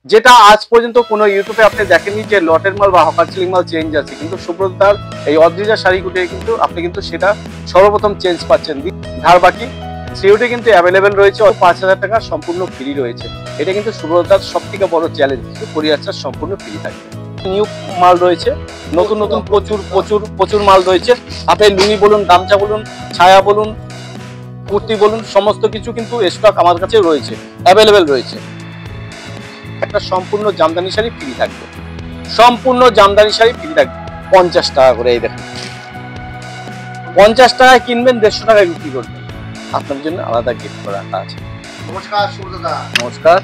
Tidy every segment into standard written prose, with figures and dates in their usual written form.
যেটা আজ পর্যন্ত কোনো ইউটিউবে আপনি দেখেননি যে লটের মাল বা হকার সিলিং মাল চেঞ্জ আছে, কিন্তু সুব্রতদার এই অদ্রিজা শাড়ি কুটিরে কিন্তু আপনি কিন্তু সেটা সর্বপ্রথম চেঞ্জ পাচ্ছেন। ধার বাকি সিওডি কিন্তু অ্যাভেলেবেল রয়েছে, 5,000 টাকা সম্পূর্ণ ফ্রি রয়েছে। এটা কিন্তু সুব্রতদার সব থেকে বড় চ্যালেঞ্জ, কোরিয়ার চার্জ সম্পূর্ণ ফ্রি থাকবে। নিউ মাল রয়েছে, নতুন নতুন প্রচুর প্রচুর প্রচুর মাল রয়েছে। আপনি লুঙ্গি বলুন, গামছা বলুন, ছায়া বলুন, কুর্তি বলুন, সমস্ত কিছু কিন্তু স্টক আমার কাছে রয়েছে, অ্যাভেলেবেল রয়েছে। একটা সম্পূর্ণ জামদানি শাড়ি ফ্রি থাকবে, সম্পূর্ণ জামদানি শাড়ি ফ্রি থাকবে 50 টাকা করে। এই দেখুন 50 টাকায় কিনবেন, 150 টাকায় বিক্রি করবেন, আপনার জন্য আলাদা গিফট করা আছে। নমস্কার সুব্রতদা। নমস্কার।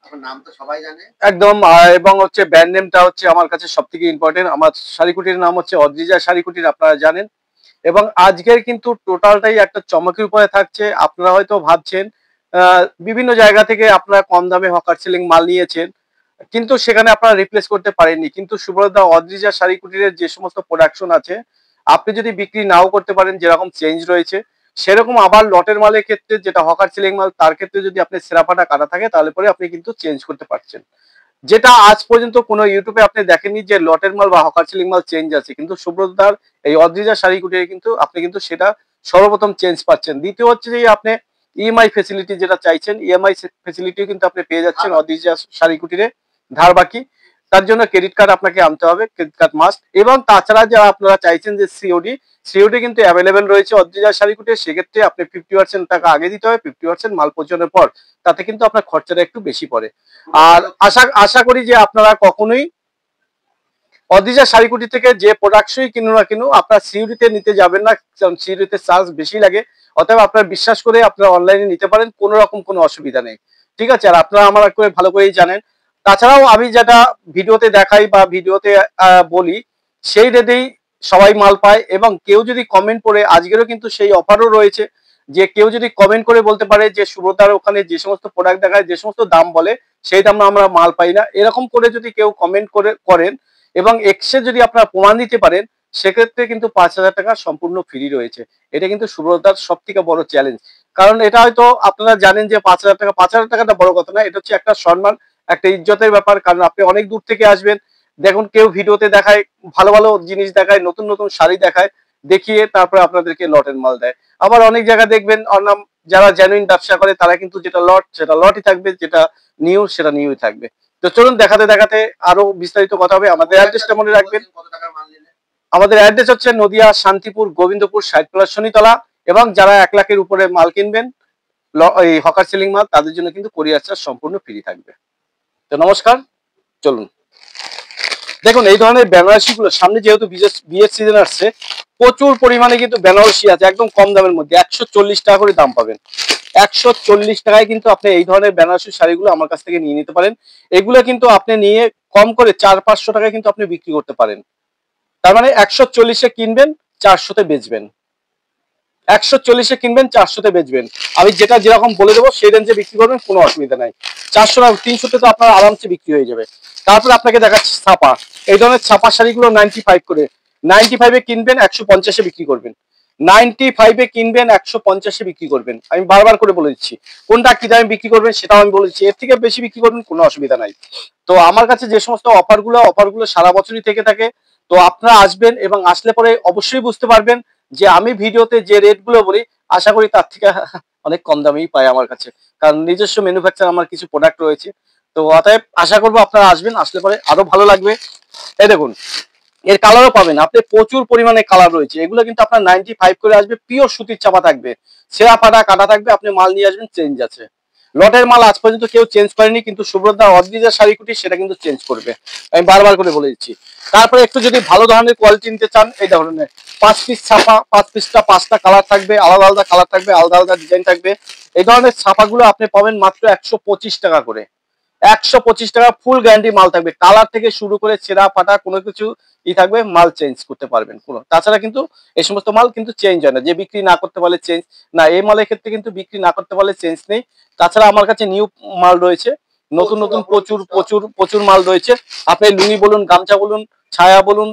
আপনার নাম তো সবাই জানে একদম, এবং হচ্ছে ব্র্যান্ড নেমটা হচ্ছে আমার কাছে সবথেকে ইম্পর্টেন্ট। আমার শাড়িকুটির নাম হচ্ছে অদ্রিজা শাড়িকুটির, আপনারা জানেন। এবং আজকের কিন্তু টোটালটাই একটা চমকের উপরে থাকছে। আপনারা হয়তো ভাবছেন বিভিন্ন জায়গা থেকে আপনারা কম দামে হকার সেলিং মাল নিয়েছেন, কিন্তু সেখানে আপনারা রিপ্লেস করতে পারেননি। কিন্তু সুব্রতদা অদ্রিজা শাড়িকুটিরের যে সমস্ত প্রোডাকশন আছে, আপনি যদি বিক্রি নাও করতে পারেন, যেরকম চেঞ্জ রয়েছে সেরকম আবার লটের মালের ক্ষেত্রে, যেটা হকার সেলিং মাল, তার ক্ষেত্রে যদি আপনি সেরাপাটা কাটা থাকে তাহলে পরে আপনি কিন্তু চেঞ্জ করতে পারছেন। যেটা আজ পর্যন্ত কোনো ইউটিউবে আপনি দেখেননি যে লটের মাল বা হকার সেলিং মাল চেঞ্জ আছে, কিন্তু সুব্রতদার এই অদ্রিজা শাড়ি কুটিরে কিন্তু আপনি কিন্তু সেটা সর্বপ্রথম চেঞ্জ পাচ্ছেন। দ্বিতীয় হচ্ছে যে আপনি ইএমআই ফেসিলিটি যেটা চাইছেন, ইএমআই ফেসিলিটিও কিন্তু আপনি পেয়ে যাচ্ছেন অদ্রিজা শাড়ি কুটিরে। ধার বাকি, তার জন্য ক্রেডিট কার্ড আপনাকে আনতে হবে, ক্রেডিট কার্ড মাস্ট। এবং তাছাড়া যারা আপনারা চাইছেন যে সিওডি, সিওডি কিন্তু অ্যাভেলেবেল রয়েছে অদ্রিজা শাড়ি কুটিরে। সেক্ষেত্রে আপনি 50% টাকা আগে দিতে হবে, 50% মাল পৌঁছানোর পর। তাতে কিন্তু আপনার খরচাটা একটু বেশি পড়ে। আর আশা করি যে আপনারা কখনোই অদ্রিজা শাড়িকুটি থেকে যে প্রোডাক্টই কিনুন না কেন, আপনার সিউড়িতে নিতে যাবেন না, কারণ সিউড়িতে চার্জ বেশি লাগে। অতএব আপনারা বিশ্বাস করে আপনারা অনলাইনে নিতে পারেন, কোনো রকম কোনো অসুবিধা নেই, ঠিক আছে? আর আপনারা আমার ভালো করেই জানেন। তাছাড়াও আমি যেটা ভিডিওতে দেখাই বা ভিডিওতে বলি, সেই রেটেই সবাই মাল পায়। এবং কেউ যদি কমেন্ট করে, আজকেরও কিন্তু সেই অফারও রয়েছে, যে কেউ যদি কমেন্ট করে বলতে পারে যে সুব্রতার ওখানে যে সমস্ত প্রোডাক্ট দেখায়, যে সমস্ত দাম বলে, সেই দাম আমরা মাল পাই না, এরকম করে যদি কেউ কমেন্ট করেন এবং এক্সে যদি আপনারা প্রমাণ দিতে পারেন, সেক্ষেত্রে কিন্তু 5,000 টাকা সম্পূর্ণ ফ্রি রয়েছে। এটা কিন্তু সুব্রতার সব থেকে বড় চ্যালেঞ্জ। কারণ এটা হয়তো আপনারা জানেন যে 5,000 টাকা, 5,000 টাকাটা বড় কথা না, এটা হচ্ছে একটা সম্মান, একটা ইজ্জতের ব্যাপার। কারণ আপনি অনেক দূর থেকে আসবেন, দেখুন কেউ ভিডিওতে দেখায় ভালো ভালো জিনিস দেখায়, নতুন নতুন শাড়ি দেখায়, দেখিয়ে তারপরে আপনাদেরকে লটের মাল দেয়। আবার অনেক জায়গায় দেখবেন অনাম, যারা জেনুইন ব্যবসা করে তারা কিন্তু যেটা লট সেটা লটই থাকবে, যেটা নিউ সেটা নিউই থাকবে। তো চলুন দেখাতে দেখাতে আরো বিস্তারিত কথা হবে। আমাদের অ্যাড্রেসটা মনে রাখবেন। কত টাকার মাল নিলে? আমাদের অ্যাড্রেস হচ্ছে নদিয়া শান্তিপুর গোবিন্দপুর 60 শনিতলা। এবং যারা 1 লাখের উপরে মাল কিনবেন, এই হকার সেলিং মাল, তাদের জন্য কিন্তু কোরিয়ার চার্জ সম্পূর্ণ ফ্রি থাকবে। তো নমস্কার, চলুন দেখুন এই ধরনের বেনারসি গুলো সামনে, যেহেতু বিয়ের সিজন আসছে, প্রচুর পরিমাণে কিন্তু বেনারসি আছে একদম কম দামের মধ্যে। 140 টাকা করে দাম পাবেন। 140 টাকায় কিন্তু আপনি এই ধরনের বেনারসি শাড়িগুলো আমার কাছ থেকে নিয়ে নিতে পারেন। এগুলো কিন্তু আপনি নিয়ে কম করে 400-500 টাকায় কিন্তু আপনি বিক্রি করতে পারেন। তার মানে 140-এ কিনবেন, 400-তে বেচবেন। 140-এ কিনবেন, 400-তে বেচবেন। আমি যেটা যেরকম বলে দেবো সেই রেঞ্জে বিক্রি করবেন, কোনো অসুবিধা নাই। 400 টাকা 300-তে তো আপনার আরামসে বিক্রি হয়ে যাবে। তারপরে আপনাকে দেখাচ্ছি ছাপা। এই ধরনের ছাপা শাড়িগুলো 95 করে, 95-এ কিনবেন, 150-এ বিক্রি করবেন। 95-এ কিনবেন, 150-এ বিক্রি করবেন। আমি বারবার করে বলে দিচ্ছি, কোনটা কি দামে বিক্রি করবেন সেটাও আমি বলে দিচ্ছি। এর থেকে বেশি বিক্রি করবেন, কোনো অসুবিধা নাই। তো আমার কাছে যে সমস্ত অফারগুলো সারা বছরই থেকে থাকে। তো আপনারা আসবেন এবং আসলে পরে অবশ্যই বুঝতে পারবেন যে আমি ভিডিওতে যে রেটগুলো বলি, আশা করি তার থেকে অনেক কম দামেই পাই আমার কাছে। কারণ নিজস্ব ম্যানুফ্যাকচার আমার কিছু প্রোডাক্ট রয়েছে। তো অতএব আশা করবো আপনারা আসবেন, আসলে পরে আরো ভালো লাগবে। এই দেখুন এর কালারও পাবেন আপনি, প্রচুর পরিমাণে কালার রয়েছে। এগুলো কিন্তু আপনার 95 করে আসবে, পিওর সুতির চাপা থাকবে, সেরা ফাটা কাটা থাকবে। আপনি মাল নিয়ে আসবেন, চেঞ্জ আছে। লটের মাল আজ পর্যন্ত কেউ চেঞ্জ করেনি, কিন্তু সুব্রতদা অদ্রিজা শাড়িকুটি সেটা কিন্তু চেঞ্জ করবে, আমি বারবার করে বলে দিচ্ছি। তারপরে একটু যদি ভালো ধরনের কোয়ালিটি নিতে চান, এই ধরনের 5 পিস ছাপা, 5 পিসটা 5টা কালার থাকবে, আলাদা আলাদা কালার থাকবে, আলাদা আলাদা ডিজাইন থাকবে। এই ধরনের ছাপাগুলো আপনি পাবেন মাত্র 125 টাকা করে। 125 টাকা ফুল গ্যারান্টি মাল থাকবে, কালার থেকে শুরু করে ছেঁড়া ফাটা কোনো কিছু থাকবে, মাল চেঞ্জ করতে পারবেন কোনো। তাছাড়া কিন্তু এই সমস্ত মাল কিন্তু চেঞ্জ হয় না, যে বিক্রি না করতে পারলে চেঞ্জ না। এই মালের ক্ষেত্রে কিন্তু বিক্রি না করতে পারলে চেঞ্জ নেই। তাছাড়া আমার কাছে নিউ মাল রয়েছে, নতুন নতুন প্রচুর প্রচুর প্রচুর মাল রয়েছে। আপনি লুঙ্গি বলুন, গামছা বলুন, ছায়া বলুন,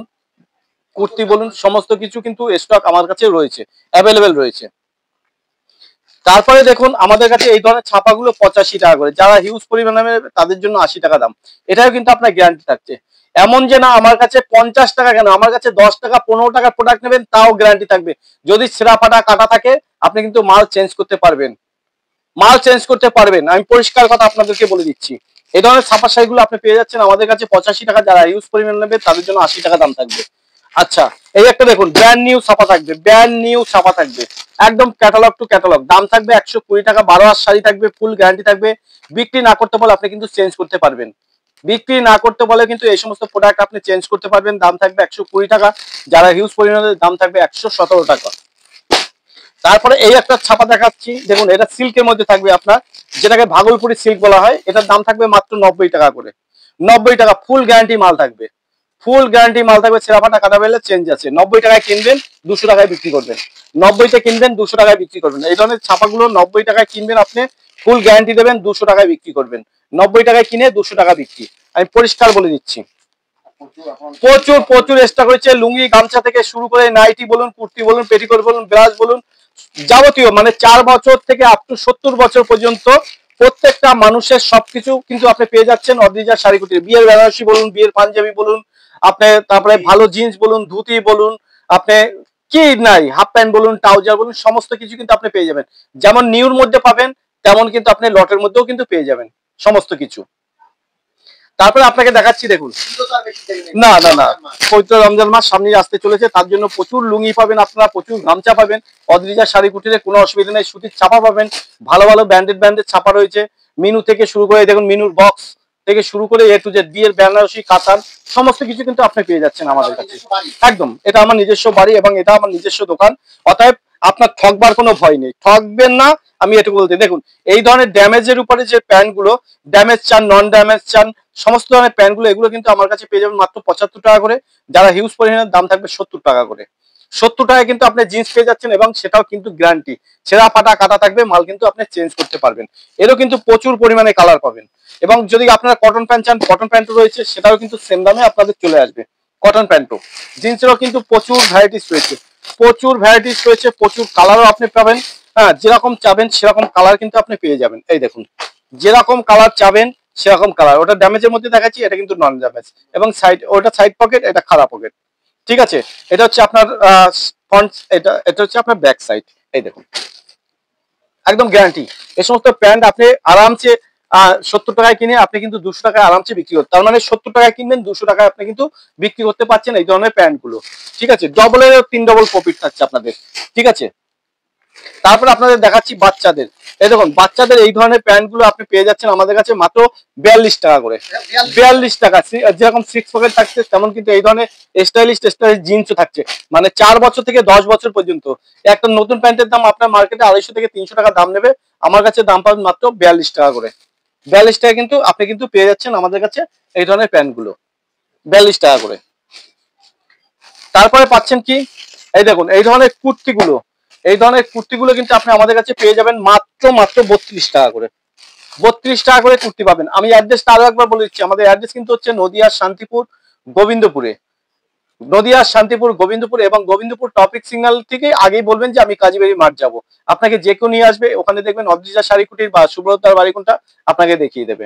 কুর্তি বলুন, সমস্ত কিছু কিন্তু স্টক আমার কাছে রয়েছে, অ্যাভেলেবেল রয়েছে। তারপরে দেখুন আমাদের কাছে এই ধরনের ছাপাগুলো 85 টাকা করে, যারা হিউজ পরিমাণে নেবে তাদের জন্য 80 টাকা দাম। এটাও কিন্তু আপনার গ্যারান্টি থাকছে। এমন যে না আমার কাছে 50 টাকা কেন, আমার কাছে 10 টাকা 15 টাকা প্রোডাক্ট নেবেন তাও গ্যারান্টি থাকবে। যদি ছেঁড়া ফাটা কাটা থাকে আপনি কিন্তু মাল চেঞ্জ করতে পারবেন, মাল চেঞ্জ করতে পারবেন, আমি পরিষ্কার কথা আপনাদেরকে বলে দিচ্ছি। এই ধরনের ছাপা শাড়িগুলো আপনি পেয়ে যাচ্ছেন আমাদের কাছে 85 টাকা, যারা ইউজ পরিমাণ নেবে তাদের জন্য 80 টাকা দাম থাকবে। আচ্ছা, এই একটা দেখুন ব্র্যান্ড নিউ ছাপা থাকবে, ব্র্যান্ড নিউ ছাপা থাকবে, একদম ক্যাটালগ টু ক্যাটালগ, দাম থাকবে 120 টাকা, 12 হাত শাড়ি থাকবে, ফুল গ্যারান্টি থাকবে। বিক্রি না করতে বলে আপনি কিন্তু চেঞ্জ করতে পারবেন, বিক্রি না করতে বলে কিন্তু এই সমস্ত প্রোডাক্ট আপনি চেঞ্জ করতে পারবেন। দাম থাকবে 120 টাকা, যারা হিউজ পরিমাণের দাম থাকবে 117 টাকা। তারপরে এই একটা ছাপা দেখাচ্ছি, দেখুন এটা সিল্কের মধ্যে থাকবে আপনার, যেটাকে ভাগলপুরি সিল্ক বলা হয়। এটার দাম থাকবে মাত্র 90 টাকা করে, 90 টাকা, ফুল গ্যারান্টি মাল থাকবে, ফুল গ্যারান্টি মাল থাকবে, ছেঁড়া ফাটা কাটা বেলে চেঞ্জ আছে। 90 টাকায় কিনবেন 200 টাকায় বিক্রি করবেন, 90তে কিনবেন 200 টাকায় বিক্রি করবেন। এই ধরনের ছাপাগুলো 90 টাকায় কিনবেন আপনি, ফুল গ্যারান্টি দেবেন, 200 টাকায় বিক্রি করবেন। 90 টাকায় কিনে 200 টাকা বিক্রি, আমি পরিষ্কার বলে দিচ্ছি। প্রচুর প্রচুর স্টক হয়েছে, লুঙ্গি গামছা থেকে শুরু করে নাইটি বলুন, কুর্তি বলুন, পেটিকোট বলুন, ব্লাউজ বলুন, যাবতীয় মানে 4 বছর থেকে আপ টু 70 বছর পর্যন্ত প্রত্যেকটা মানুষের সবকিছু কিন্তু আপনি পেয়ে যাচ্ছেন অদ্রিজা শাড়িকুটির। বিয়ের বেনারসি বলুন, বিয়ের পাঞ্জাবি বলুন, আপনি তারপরে ভালো জিন্স বলুন, ধুতি বলুন, আপনি কি নাই হাফ প্যান্ট বলুন, ট্রাউজার বলুন, সমস্ত কিছু কিন্তু আপনি পেয়ে যাবেন। যেমন নিউর মধ্যে পাবেন তেমন কিন্তু আপনি লটের মধ্যেও কিন্তু পেয়ে যাবেন সমস্ত কিছু। তারপরে আপনাকে দেখাচ্ছি দেখুন, না না না, পবিত্র রমজান মাস সামনে আসতে চলেছে, তার জন্য প্রচুর লুঙ্গি পাবেন আপনারা, প্রচুর গামছা পাবেন অদ্রিজা শাড়ি কুটিরে, কোনো অসুবিধা নেই। সুতির ছাপা পাবেন, ভালো ভালো ব্র্যান্ডেড ছাপা রয়েছে, মিনু থেকে শুরু করে দেখুন, মিনুর বক্স থেকে শুরু করে এ টু জেড, বিয়ের বেনারসি, কাতান, সমস্ত কিছু কিন্তু আপনি পেয়ে যাচ্ছেন আমাদের কাছে। একদম, এটা আমার নিজস্ব বাড়ি এবং এটা আমার নিজস্ব দোকান, অতএব আপনার ঠকবার কোনো ভয় নেই, ঠকবেন না আমি এটুকু বলতে। দেখুন এই ধরনের ড্যামেজের উপরে যে প্যান্ট গুলো, ড্যামেজ চান নন ড্যামেজ চান, সমস্ত ধরনের প্যান্ট গুলো এগুলো কিন্তু আমার কাছে পেয়ে যাবেন মাত্র 75 টাকা করে, যারা হিউজ পরিমাণের দাম থাকবে 70 টাকা করে। 70 টাকায় কিন্তু আপনি জিন্স পেয়ে যাচ্ছেন এবং সেটাও কিন্তু গ্যারান্টি, ছেঁড়া ফাটা কাটা থাকবে, মাল কিন্তু আপনি চেঞ্জ করতে পারবেন। এরও কিন্তু প্রচুর পরিমাণে কালার পাবেন। এবং যদি আপনারা কটন প্যান্ট চান, কটন প্যান্টও রয়েছে, সেটাও কিন্তু সেম দামে আপনাদের চলে আসবে। কটন প্যান্টও, জিন্সেরও কিন্তু প্রচুর ভ্যারাইটিস রয়েছে, প্রচুর ভ্যারাইটিস রয়েছে, প্রচুর কালারও আপনি পাবেন। হ্যাঁ, যেরকম চাবেন সেরকম কালার কিন্তু আপনি পেয়ে যাবেন। এই দেখুন, যেরকম কালার চাবেন সেরকম কালার, ওটা ড্যামেজের মধ্যে দেখাচ্ছি, এটা কিন্তু নন ড্যামেজ, এবং সাইড ওটা সাইড পকেট, এটা খারাপ পকেট, ঠিক আছে। এটা হচ্ছে আপনার ফ্রন্ট, এটা এটা হচ্ছে আপনার ব্যাক সাইড। এই দেখুন একদম গ্যারান্টি। এই সমস্ত প্যান্ট আপনি আরামসে 70 টাকায় কিনে আপনি কিন্তু 200 টাকায় আরামসে বিক্রি করতে, তার মানে 70 টাকায় কিনবেন 200 টাকায় আপনি কিন্তু বিক্রি করতে পারছেন এই ধরনের প্যান্ট গুলো, ঠিক আছে। ডবলের 3 ডবল প্রফিট থাকছে আপনাদের, ঠিক আছে। তারপরে আপনাদের দেখাচ্ছি বাচ্চাদের, এই দেখুন বাচ্চাদের এই ধরনের প্যান্ট গুলো আপনি পেয়ে যাচ্ছেন আমাদের কাছে মাত্র 42 টাকা করে, 42 টাকা। যেরকম 6 পকেট থাকছে তেমন কিন্তু এই ধরনের স্টাইলিশ জিন্সও থাকছে, মানে 4 বছর থেকে 10 বছর পর্যন্ত। একটা নতুন প্যান্টের দাম আপনার মার্কেটে 250 থেকে 300 টাকা দাম নেবে, আমার কাছে দাম পাবেন মাত্র 42 টাকা করে। 42 টাকা কিন্তু আপনি কিন্তু পেয়ে যাচ্ছেন আমাদের কাছে এই ধরনের প্যান্ট গুলো 42 টাকা করে। তারপরে পাচ্ছেন কি, এই দেখুন এই ধরনের কুর্তি গুলো, এই ধরনের কুর্তি গুলো কিন্তু আপনি আমাদের কাছে পেয়ে যাবেন মাত্র 32 টাকা করে, 32 টাকা করে কুর্তি পাবেন। আমি অ্যাড্রেসটা আরো একবার বলে দিচ্ছি, আমাদের অ্যাড্রেস কিন্তু হচ্ছে নদিয়ার শান্তিপুর গোবিন্দপুরে, নদিয়ার শান্তিপুর গোবিন্দপুর, এবং গোবিন্দপুর টপিক সিগন্যাল থেকে আগেই বলবেন যে আমি কাজীবাড়ি মাঠ যাবো, আপনাকে যে কেউ নিয়ে আসবে, ওখানে দেখবেন অদ্রিজা শাড়ি কুটির বা সুব্রতার বাড়ি কোনটা আপনাকে দেখিয়ে দেবে,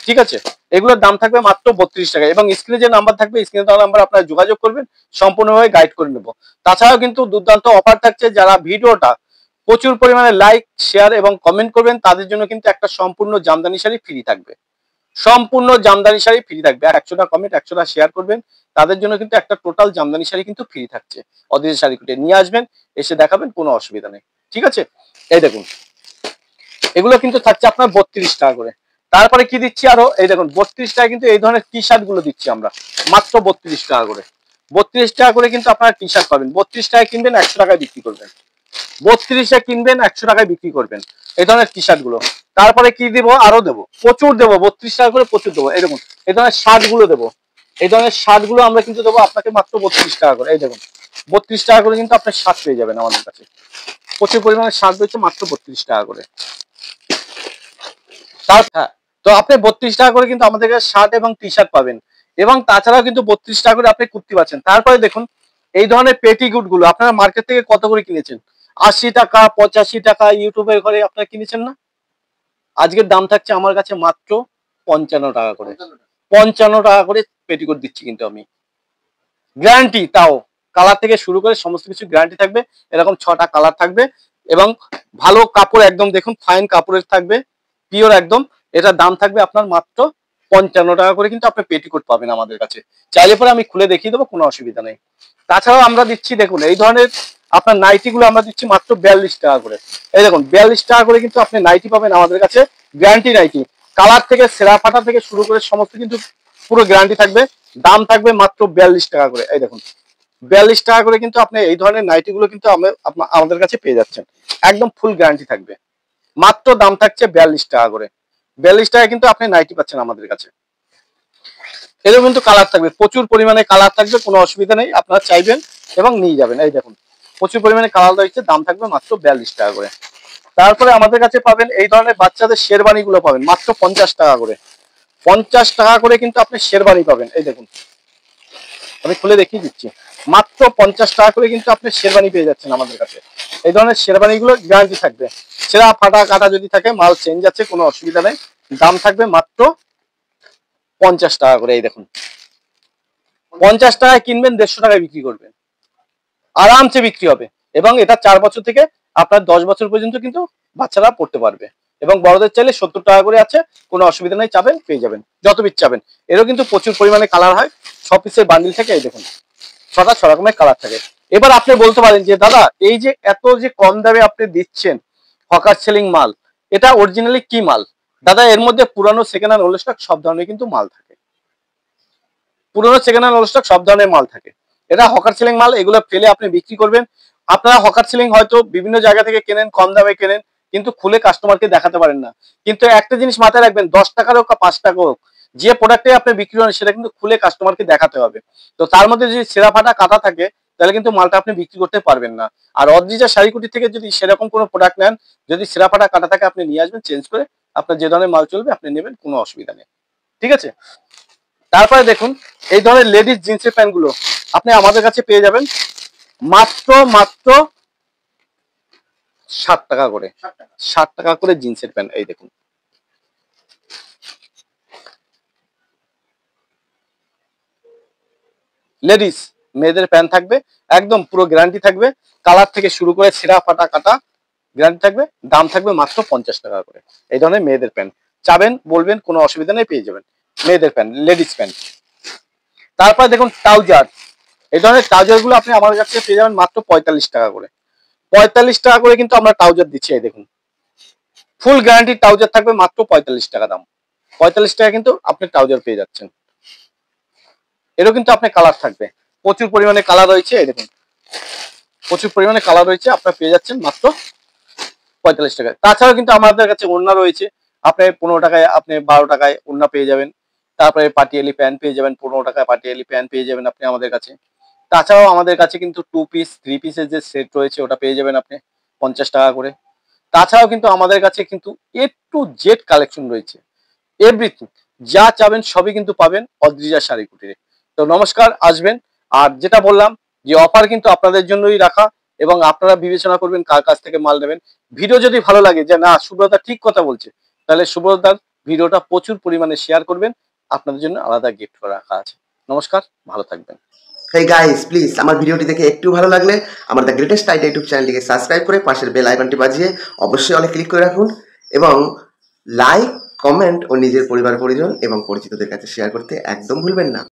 ঠিক আছে। এগুলোর দাম থাকবে মাত্র 32 টাকা, এবং স্ক্রিনে যে নাম্বার থাকবে স্ক্রিনে দেওয়া নাম্বার আপনারা যোগাযোগ করবেন, সম্পূর্ণভাবে গাইড করে নেব। তাছাড়াও কিন্তু দুর্দান্ত অফার থাকছে, যারা ভিডিওটা প্রচুর পরিমাণে লাইক শেয়ার এবং কমেন্ট করবেন তাদের জন্য কিন্তু একটা সম্পূর্ণ জামদানি শাড়ি ফ্রি থাকবে, সম্পূর্ণ জামদানি শাড়ি ফ্রি থাকবে। আর 100টা কমেন্ট 100টা শেয়ার করবেন তাদের জন্য কিন্তু একটা টোটাল জামদানি শাড়ি কিন্তু ফ্রি থাকছে। অদ্রিজা শাড়ি কুটির নিয়ে আসবেন, এসে দেখাবেন, কোনো অসুবিধা নেই, ঠিক আছে। এই দেখুন এগুলো কিন্তু থাকছে আপনার 32 টাকা করে। তারপরে কি দিচ্ছি আরো, এই দেখুন 32 টাকা কিন্তু এই ধরনের টি শার্ট গুলো দিচ্ছি আমরা মাত্র 32 টাকা করে। 32 টাকা করে কিন্তু আপনারা টি শার্ট পাবেন, 32 টাকা কিনবেন 100 টাকায় বিক্রি করবেন, 32 কিনবেন 100 টাকায় বিক্রি করবেন এই ধরনের টি শার্ট গুলো। তারপরে কি দেবো, আরো দেবো, প্রচুর দেবো, 32 টাকা করে প্রচুর দেবো। এই দেখুন এই ধরনের শার্ট গুলো দেবো, এই ধরনের শার্ট গুলো আমরা কিন্তু দেবো আপনাকে মাত্র 32 টাকা করে। এই দেখুন 32 টাকা করে কিন্তু আপনার শার্ট পেয়ে যাবেন আমাদের কাছে, প্রচুর পরিমাণে শার্ট রয়েছে মাত্র 32 টাকা করে। হ্যাঁ, তো আপনি 32 টাকা করে কিন্তু আমাদের কাছে শার্ট এবং টি শার্ট পাবেন, এবং তাছাড়াও কিন্তু 32 টাকা করে আপনি কুর্তি পাচ্ছেন। তারপরে দেখুন এই ধরনের পেটিকুট গুলো আপনারা মার্কেট থেকে কত করে কিনেছেন, 80 টাকা 85 টাকা ইউটিউবের ঘরে আপনারা কিনেছেন না, আজকের দাম থাকছে আমার কাছে মাত্র 55 টাকা করে। 55 টাকা করে পেটিকোট দিচ্ছি কিন্তু আমি, গ্যারান্টি। তাও কালার থেকে শুরু করে সমস্ত কিছু গ্যারান্টি থাকবে। এরকম 6টা কালার থাকবে এবং ভালো কাপড়, একদম দেখুন ফাইন কাপড়ের থাকবে, পিওর একদম। এটার দাম থাকবে আপনার মাত্র 55 টাকা করে, কিন্তু আপনি পেটিকোট পাবেন আমাদের কাছে। চাইলে পরে আমি খুলে দেখিয়ে দেবো, কোনো অসুবিধা নেই। তাছাড়াও আমরা দিচ্ছি দেখুন এই ধরনের আপনার নাইটি গুলো আমরা দিচ্ছি মাত্র 42 টাকা করে। এই দেখুন 42 টাকা করে কিন্তু আপনি নাইটি পাবেন আমাদের কাছে, গ্যারান্টি নাইটি। কালার থেকে সেরা ফাটা থেকে শুরু করে সমস্ত কিন্তু পুরো গ্যারান্টি থাকবে। দাম থাকবে মাত্র 42 টাকা করে। এই দেখুন 42 টাকা করে কিন্তু আপনি এই ধরনের নাইটি গুলো কিন্তু আমাদের কাছে পেয়ে যাচ্ছেন, একদম ফুল গ্যারান্টি থাকবে। মাত্র দাম থাকছে 42 টাকা করে। 42 টাকা কিন্তু আপনি নাইটি পাচ্ছেন আমাদের কাছে। এরও কিন্তু কালার থাকবে, প্রচুর পরিমাণে কালার থাকবে, কোনো অসুবিধা নেই। আপনারা চাইবেন এবং নিয়ে যাবেন। এই দেখুন প্রচুর পরিমাণে কালার রয়েছে, দাম থাকবে মাত্র 42 টাকা করে। তারপরে আমাদের কাছে পাবেন এই ধরনের বাচ্চাদের শেরবানি গুলো পাবেন মাত্র 50 টাকা করে। 50 টাকা করে কিন্তু আপনি শেরবানি পাবেন। এই দেখুন আমি খুলে দেখিয়ে দিচ্ছি, মাত্র 50 টাকা করে কিন্তু আপনি শেরবানি পেয়ে যাচ্ছেন আমাদের কাছে। এই ধরনের শেরবানি গুলো গ্যারান্টি থাকবে, ছেঁড়া ফাটা কাটা যদি থাকে মাল চেঞ্জ আছে, কোনো অসুবিধা নেই। দাম থাকবে মাত্র 50 টাকা করে। এই দেখুন 50 টাকায় কিনবেন, 150 টাকায় বিক্রি করবেন, আরামসে বিক্রি হবে। এবং এটা 4 বছর থেকে আপনার 10 বছর পর্যন্ত কিন্তু বাচ্চারা পড়তে পারবে। এবং বড়দের চাইলে 70 টাকা করে আছে, কোনো অসুবিধা নেই, চাবেন পেয়ে যাবেন যত পিস চাবেন। এরও কিন্তু প্রচুর পরিমাণে কালার হয়, সব পিসের বান্ডিল থেকে। এই দেখুন 6টা 6 রকমের কালার থাকে। এবার আপনি বলতে পারেন যে দাদা এই যে এত যে কম দামে আপনি দিচ্ছেন হকার সেলিং মাল, এটা অরিজিনালি কি মাল? দাদা এর মধ্যে পুরানো সেকেন্ড হ্যান্ড ওল্ড স্টক সব ধরনের কিন্তু মাল থাকে, পুরোনো সেকেন্ড হ্যান্ড ওল্ড স্টক সব ধরনের মাল থাকে। এটা হকার সেলিং মাল, এগুলো ফেলে আপনি বিক্রি করবেন। আপনারা হকার সেলিং হয়তো বিভিন্ন জায়গা থেকে কেনেন, কম দামে কেনেন, কিন্তু খুলে কাস্টমারকে দেখাতে পারেন না। কিন্তু একটা জিনিস মাথায় রাখবেন, 10 টাকার হোক বা 5 টাকা হোক, যে প্রোডাক্টে আপনি বিক্রি করেন সেটা কিন্তু খুলে কাস্টমারকে দেখাতে হবে। তো তার মধ্যে যদি সেরা ফাটা কাটা থাকে তাহলে কিন্তু মালটা আপনি বিক্রি করতে পারবেন না। আর অদ্রিজা শাড়িকুটি থেকে যদি সেরকম কোনো প্রোডাক্ট নেন, যদি সেরা ফাটা কাটা থাকে আপনি নিয়ে আসবেন, চেঞ্জ করে আপনার যে ধরনের মাল চলবে আপনি নেবেন, কোনো অসুবিধা নেই। ঠিক আছে। তারপরে দেখুন এই ধরনের লেডিস জিন্সের প্যান্ট গুলো আপনি আমাদের কাছে পেয়ে যাবেন মাত্র মাত্র 60 টাকা করে। 60 টাকা করে জিন্সের প্যান্ট। এই দেখুন লেডিস মেয়েদের প্যান্ট থাকবে, একদম পুরো গ্যারান্টি থাকবে, কালার থেকে শুরু করে ছেঁড়া ফাটা কাটা গ্যারান্টি থাকবে। দাম থাকবে মাত্র 50 টাকা করে। এই ধরনের মেয়েদের প্যান্ট চাবেন বলবেন, কোনো অসুবিধা নেই, পেয়ে যাবেন মেয়েদের প্যান্ট, লেডিস প্যান্ট। তারপর দেখুন ট্রাউজার, এই ধরনের ট্রাউজার গুলো আপনি আমার কাছে পেয়ে যাবেন মাত্র 45 টাকা করে। 45 টাকা করে কিন্তু আমরা ট্রাউজার দিচ্ছি। এই দেখুন ফুল গ্যারান্টি ট্রাউজার থাকবে মাত্র 45 টাকা দাম। 45 টাকা কিন্তু আপনি ট্রাউজার পেয়ে যাচ্ছেন। এরও কিন্তু আপনার কালার থাকবে, প্রচুর পরিমাণে কালার রয়েছে। এই দেখুন প্রচুর পরিমাণে কালার রয়েছে, আপনার পেয়ে যাচ্ছেন মাত্র 45 টাকায়। তাছাড়াও কিন্তু আমাদের কাছে ওড়না রয়েছে, আপনি 15 টাকায়, আপনি 12 টাকায় ওড়না পেয়ে যাবেন। তারপরে পাটিয়ালি প্যান্ট পেয়ে যাবেন 15 টাকায়, পাটিয়ালি প্যান্ট পেয়ে যাবেন আপনি আমাদের কাছে। তাছাড়াও আমাদের কাছে কিন্তু 2 পিস 3 পিসের যে সেট রয়েছে ওটা পেয়ে যাবেন আপনি 50 টাকা করে। তাছাড়াও কিন্তু আমাদের কাছে কিন্তু A to Z কালেকশন রয়েছে, এভরিথিং যা চাবেন সবই কিন্তু পাবেন অদ্রিজা শাড়ি কুটিরে। তো নমস্কার, আসবেন। আর যেটা বললাম যে অফার কিন্তু আপনাদের জন্যই রাখা, এবং আপনারা বিবেচনা করবেন কার কাছ থেকে মাল নেবেন। ভিডিও যদি ভালো লাগে যে না সুব্রতা ঠিক কথা বলছে, তাহলে সুব্রতার ভিডিওটা প্রচুর পরিমাণে শেয়ার করবেন, আপনাদের জন্য আলাদা গিফট করে রাখা আছে। নমস্কার, ভালো থাকবেন। হেই গাইস, প্লিজ আমার ভিডিওটি দেখে একটু ভালো লাগলে আমার দ্য গ্রেটেস্ট আইডিয়া ইউটিউব চ্যানেলটিকে সাবস্ক্রাইব করে পাশের বেল আইকনটি বাজিয়ে অবশ্যই অলে ক্লিক করে রাখুন, এবং লাইক, কমেন্ট ও নিজের পরিবার পরিজন এবং পরিচিতদের কাছে শেয়ার করতে একদম ভুলবেন না।